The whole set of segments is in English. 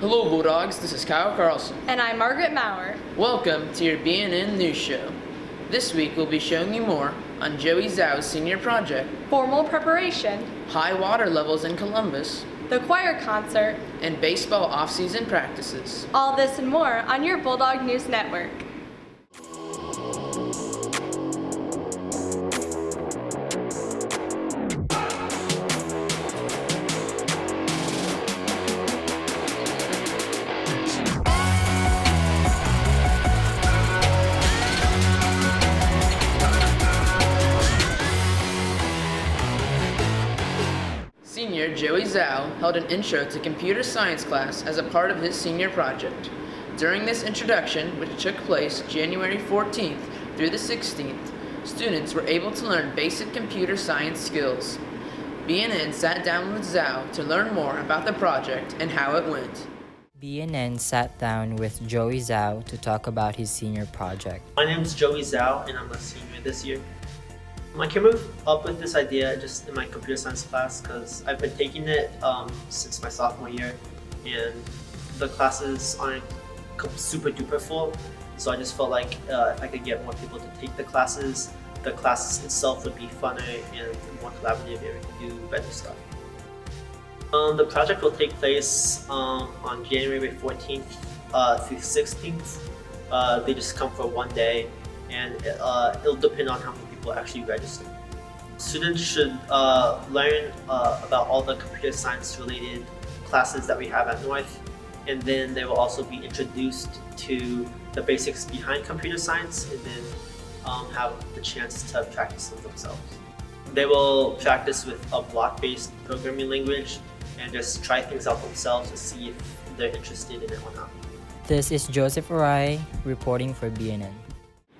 Hello Bulldogs, this is Kyle Carlson. And I'm Margaret Maurer. Welcome to your BNN News Show. This week we'll be showing you more on Joey Zhao's senior project, Formal preparation, high water levels in Columbus, the choir concert, and baseball off-season practices. all this and more on your Bulldog News Network. Senior Joey Zhao held an intro to computer science class as a part of his senior project. During this introduction, which took place January 14th through the 16th, students were able to learn basic computer science skills. BNN sat down with Zhao to learn more about the project and how it went. BNN sat down with Joey Zhao to talk about his senior project. My name is Joey Zhao and I'm a senior this year. I came up with this idea just in my computer science class because I've been taking it since my sophomore year, and the classes aren't super duper full, so I just felt like if I could get more people to take the classes itself would be funner and more collaborative, and we could do better stuff. The project will take place on January 14th through 16th. They just come for one day, and it'll depend on how many people actually register. Students should learn about all the computer science related classes that we have at North, and then they will also be introduced to the basics behind computer science, and then have the chance to practice them themselves. They will practice with a block-based programming language and just try things out themselves to see if they're interested in it or not. This is Joseph Arai reporting for BNN.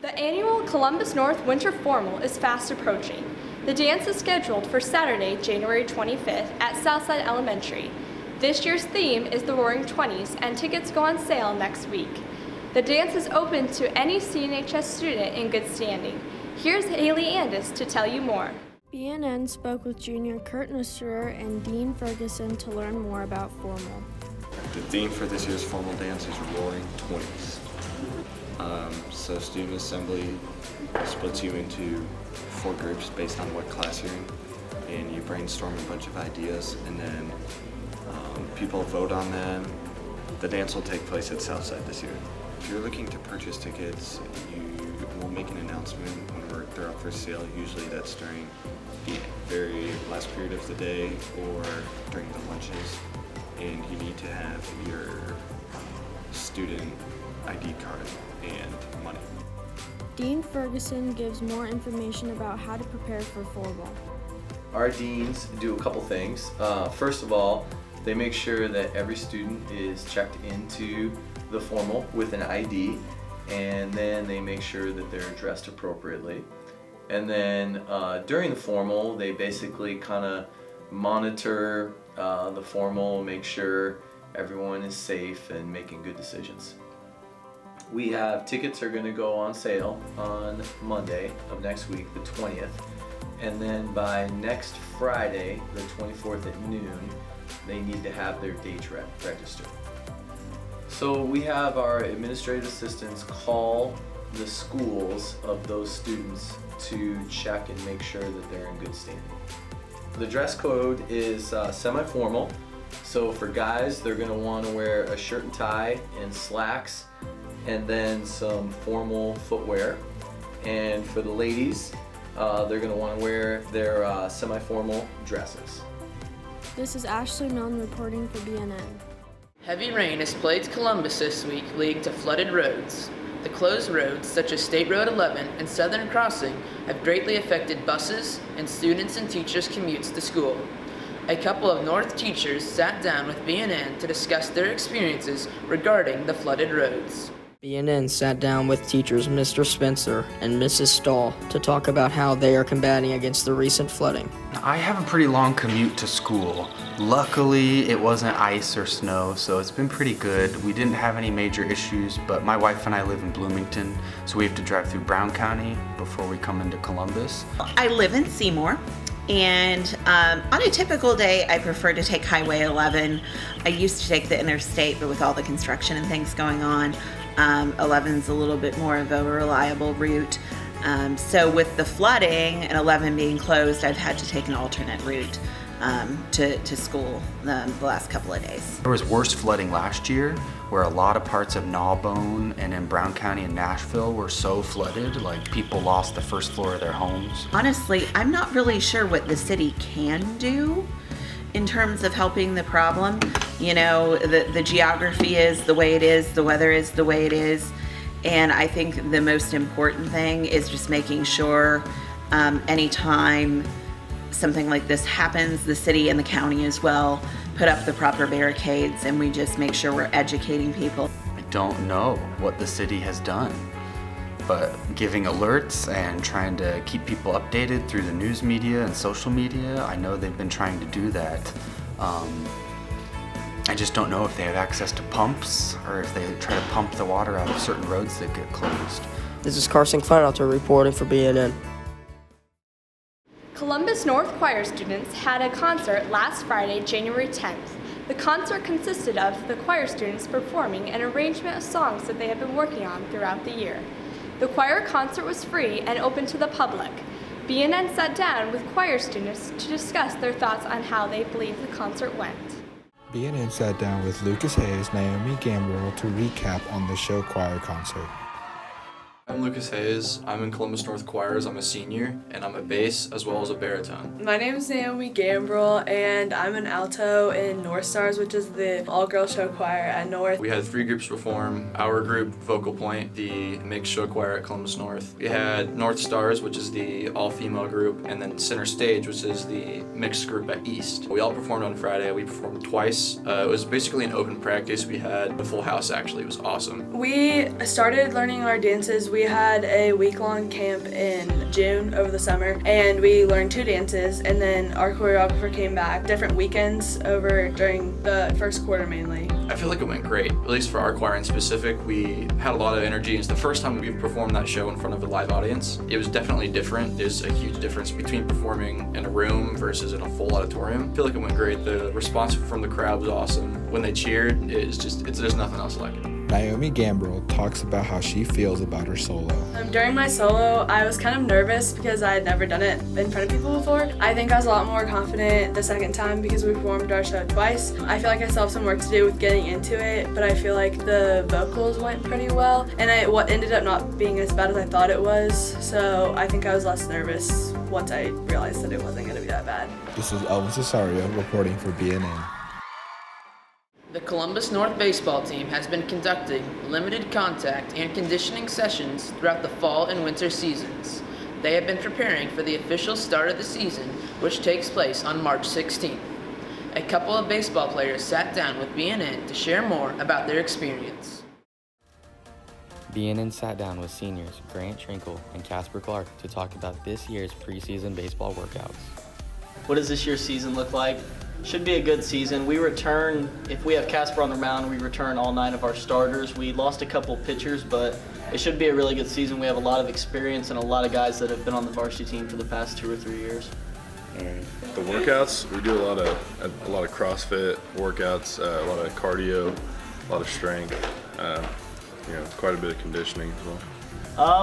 The annual Columbus North Winter Formal is fast approaching. The dance is scheduled for Saturday, January 25th at Southside Elementary. This year's theme is the Roaring Twenties, and tickets go on sale next week. The dance is open to any CNHS student in good standing. Here's Haley Andis to tell you more. BNN spoke with Junior Kurt Nusterer and Dean Ferguson to learn more about formal. The theme for this year's formal dance is Roaring Twenties. So student assembly splits you into 4 groups based on what class you're in, and you brainstorm a bunch of ideas, and then people vote on them. The dance will take place at Southside this year. If you're looking to purchase tickets, we'll make an announcement when they're up for sale. Usually that's during the very last period of the day or during the lunches, and you need to have your student ID card and money. Dean Ferguson gives more information about how to prepare for formal. Our deans do a couple things. First of all, they make sure that every student is checked into the formal with an ID, and then they make sure that they're dressed appropriately. And then during the formal, they basically kind of monitor the formal, make sure everyone is safe and making good decisions. We have tickets are going to go on sale on Monday of next week, the 20th, and then by next Friday, the 24th at noon, they need to have their dates registered. So we have our administrative assistants call the schools of those students to check and make sure that they're in good standing. The dress code is semi-formal, so for guys, they're going to want to wear a shirt and tie and slacks, and then some formal footwear. And for the ladies, they're going to want to wear their semi-formal dresses. This is Ashley Milne reporting for BNN. Heavy rain has plagued Columbus this week, leading to flooded roads. The closed roads, such as State Road 11 and Southern Crossing, have greatly affected buses and students' and teachers' commutes to school. A couple of North teachers sat down with BNN to discuss their experiences regarding the flooded roads. BNN sat down with teachers Mr. Spencer and Mrs. Stahl to talk about how they are combating against the recent flooding. I have a pretty long commute to school. Luckily, it wasn't ice or snow, so it's been pretty good. We didn't have any major issues, but my wife and I live in Bloomington, so we have to drive through Brown County before we come into Columbus. I live in Seymour, And on a typical day, I prefer to take Highway 11. I used to take the interstate, but with all the construction and things going on, 11's a little bit more of a reliable route. So with the flooding and 11 being closed, I've had to take an alternate route to school the last couple of days. There was worse flooding last year where a lot of parts of Gnawbone and in Brown County and Nashville were so flooded, like people lost the first floor of their homes. Honestly, I'm not really sure what the city can do in terms of helping the problem. You know, the geography is the way it is, the weather is the way it is, and I think the most important thing is just making sure anytime something like this happens, the city and the county as well put up the proper barricades, and we just make sure we're educating people. I don't know what the city has done, but giving alerts and trying to keep people updated through the news media and social media, I know they've been trying to do that. I just don't know if they have access to pumps or if they try to pump the water out of certain roads that get closed. This is Carson Kleinalter reporting for BNN. Columbus North Choir students had a concert last Friday, January 10th. The concert consisted of the choir students performing an arrangement of songs that they have been working on throughout the year. The choir concert was free and open to the public. BNN sat down with choir students to discuss their thoughts on how they believe the concert went. BNN sat down with Lucas Hayes, Naomi Gambrill to recap on the show choir concert. I'm Lucas Hayes. I'm in Columbus North Choirs. I'm a senior, and I'm a bass as well as a baritone. My name is Naomi Gambrill, and I'm an alto in North Stars, which is the all-girl show choir at North. We had 3 groups perform. Our group, Vocal Point, the mixed show choir at Columbus North. We had North Stars, which is the all-female group, and then Center Stage, which is the mixed group at East. We all performed on Friday. We performed twice. It was basically an open practice. We had a full house, actually. It was awesome. We started learning our dances. We had a week-long camp in June over the summer, and we learned 2 dances, and then our choreographer came back different weekends over during the first quarter mainly. I feel like it went great, at least for our choir in specific. We had a lot of energy. It's the first time we've performed that show in front of a live audience. It was definitely different. There's a huge difference between performing in a room versus in a full auditorium. I feel like it went great. The response from the crowd was awesome. When they cheered, there's nothing else like it. Naomi Gambrill talks about how she feels about her solo. During my solo, I was kind of nervous because I had never done it in front of people before. I think I was a lot more confident the second time because we performed our show twice. I feel like I still have some work to do with getting into it, but I feel like the vocals went pretty well, and what ended up not being as bad as I thought it was, so I think I was less nervous once I realized that it wasn't going to be that bad. This is Elvis Cesario reporting for BNN. The Columbus North baseball team has been conducting limited contact and conditioning sessions throughout the fall and winter seasons. They have been preparing for the official start of the season, which takes place on March 16th. A couple of baseball players sat down with BNN to share more about their experience. BNN sat down with seniors Grant Trinkle and Casper Clark to talk about this year's preseason baseball workouts. What does this year's season look like? Should be a good season. We return, if we have Casper on the mound, we return all 9 of our starters. We lost a couple pitchers, but it should be a really good season. We have a lot of experience and a lot of guys that have been on the varsity team for the past 2 or 3 years. The workouts, we do a lot of CrossFit workouts, a lot of cardio, a lot of strength, quite a bit of conditioning as well.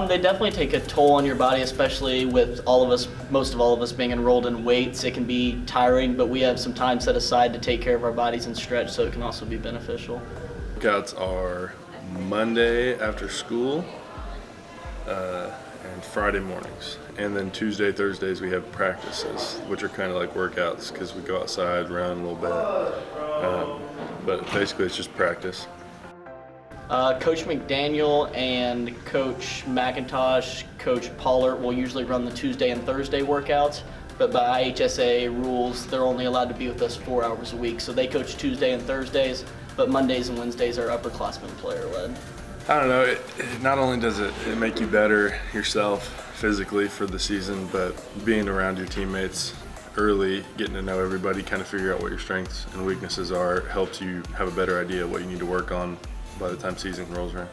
They definitely take a toll on your body, especially with most of all of us being enrolled in weights. It can be tiring, but we have some time set aside to take care of our bodies and stretch, so it can also be beneficial. Workouts are Monday after school and Friday mornings. And then Tuesday, Thursdays we have practices, which are kind of like workouts because we go outside, run a little bit. But basically it's just practice. Coach McDaniel and Coach McIntosh, Coach Pollard will usually run the Tuesday and Thursday workouts, but by IHSA rules, they're only allowed to be with us 4 hours a week. So they coach Tuesday and Thursdays, but Mondays and Wednesdays are upperclassmen player-led. I don't know, not only does it make you better yourself physically for the season, but being around your teammates early, getting to know everybody, kind of figure out what your strengths and weaknesses are, helps you have a better idea of what you need to work on by the time season rolls around.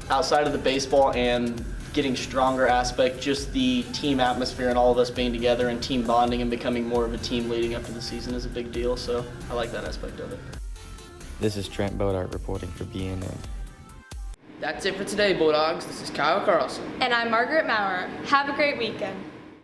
outside of the baseball and getting stronger aspect, just the team atmosphere and all of us being together and team bonding and becoming more of a team leading up to the season is a big deal, so I like that aspect of it. This is Trent Bodart reporting for BNN. That's it for today, Bulldogs. This is Kyle Carlson. And I'm Margaret Maurer. Have a great weekend.